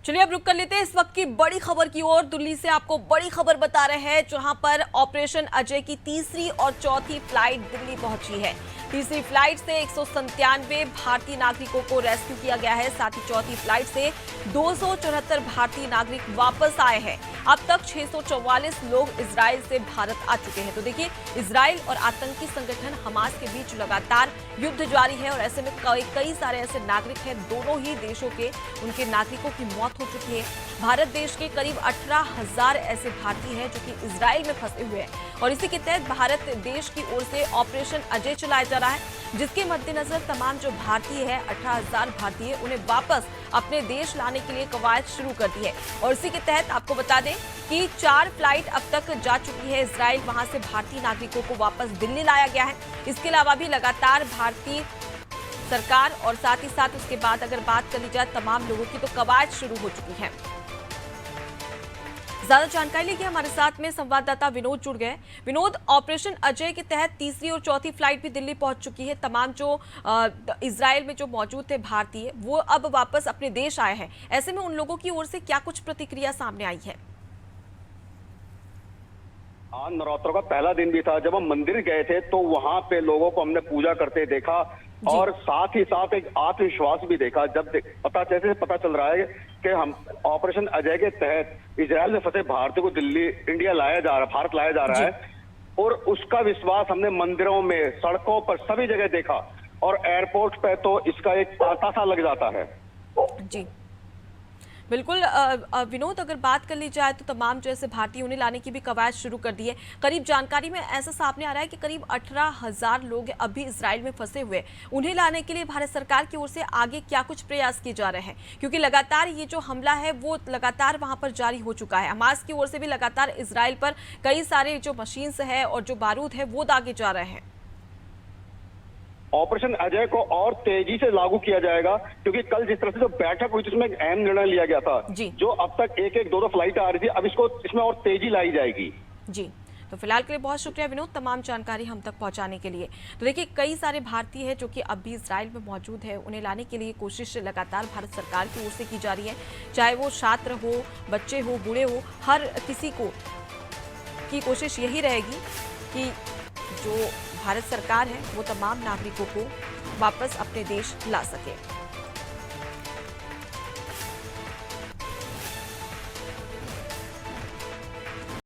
चलिए अब रुक कर लेते हैं इस वक्त की बड़ी खबर की ओर। दिल्ली से आपको बड़ी खबर बता रहे हैं, जहां पर ऑपरेशन अजय की तीसरी और चौथी फ्लाइट दिल्ली पहुंची है। तीसरी फ्लाइट से 197 भारतीय नागरिकों को रेस्क्यू किया गया है। साथ ही चौथी फ्लाइट से 274 भारतीय नागरिक वापस आए हैं। अब तक 644 लोग इजराइल से भारत आ चुके हैं। तो देखिए, इजराइल और आतंकी संगठन हमास के बीच लगातार युद्ध जारी है और ऐसे में कई सारे ऐसे नागरिक हैं, दोनों ही देशों के, उनके नागरिकों की मौत हो चुकी है। भारत देश के करीब 18,000 ऐसे भारतीय हैं जो कि इजराइल में फंसे हुए हैं और इसी के तहत भारत देश की ओर से ऑपरेशन अजय चलाया जा रहा है, जिसके मद्देनजर तमाम जो भारतीय है, 18,000 भारतीय, उन्हें वापस अपने देश लाने के लिए कवायद शुरू कर दी है। और इसी के तहत आपको बता दें कि 4 फ्लाइट अब तक जा चुकी है इजराइल, वहां से भारतीय नागरिकों को वापस दिल्ली लाया गया है। इसके अलावा भी लगातार भारतीय सरकार और साथ ही साथ उसके बाद अगर बात कर ली जाए तमाम लोगों की, तो कवायद शुरू हो चुकी है। ज्यादा जानकारी लेके हमारे साथ में संवाददाता विनोद जुड़ गए। विनोद, ऑपरेशन अजय के तहत तीसरी और चौथी फ्लाइट भी दिल्ली पहुंच चुकी है। तमाम जो इजराइल में जो मौजूद थे भारतीय, वो अब वापस अपने देश आए हैं। ऐसे में उन लोगों की ओर से क्या कुछ प्रतिक्रिया सामने आई है? आज नवरात्रों का पहला दिन भी था। जब हम मंदिर गए थे तो वहां पे लोगों को हमने पूजा करते देखा और साथ ही साथ एक आत्मविश्वास भी देखा। जब जैसे पता चल रहा है कि हम ऑपरेशन अजय के तहत इजराइल में फंसे भारतीयों को दिल्ली भारत लाया जा रहा है, और उसका विश्वास हमने मंदिरों में, सड़कों पर, सभी जगह देखा और एयरपोर्ट पे तो इसका एक तांता सा लग जाता है। जी बिल्कुल। विनोद, अगर बात कर ली जाए तो तमाम जो ऐसे भारतीय उन्हें लाने की भी कवायद शुरू कर दी है। करीब जानकारी में ऐसा सामने आ रहा है कि करीब 18,000 लोग अभी इजराइल में फंसे हुए हैं। उन्हें लाने के लिए भारत सरकार की ओर से आगे क्या कुछ प्रयास किए जा रहे हैं? क्योंकि लगातार ये जो हमला है वो लगातार वहां पर जारी हो चुका है। हमास की ओर से भी लगातार इजराइल पर कई सारे जो मशीन्स है और जो बारूद है वो दागे जा रहे हैं। ऑपरेशन अजय को और तेजी से लागू किया जाएगा, क्योंकि कल जिस तरह से जो बैठक हुई जिसमें एक अहम निर्णय लिया गया था, जो अब तक एक दो फ्लाइट आ रही थी, अब इसमें और तेजी लाई जाएगी। जी, तो फिलहाल के लिए बहुत शुक्रिया विनोद, तमाम जानकारी हम तक पहुंचाने के लिए। तो देखिए, कई सारे भारतीय हैं जो कि अब भी इजराइल में मौजूद है। उन्हें लाने के लिए कोशिश लगातार भारत सरकार की ओर से की जा रही है, चाहे वो छात्र हो, बच्चे हो, बूढ़े हो, हर किसी को की कोशिश यही रहेगी कि जो भारत सरकार है वो तमाम नागरिकों को वापस अपने देश ला सके।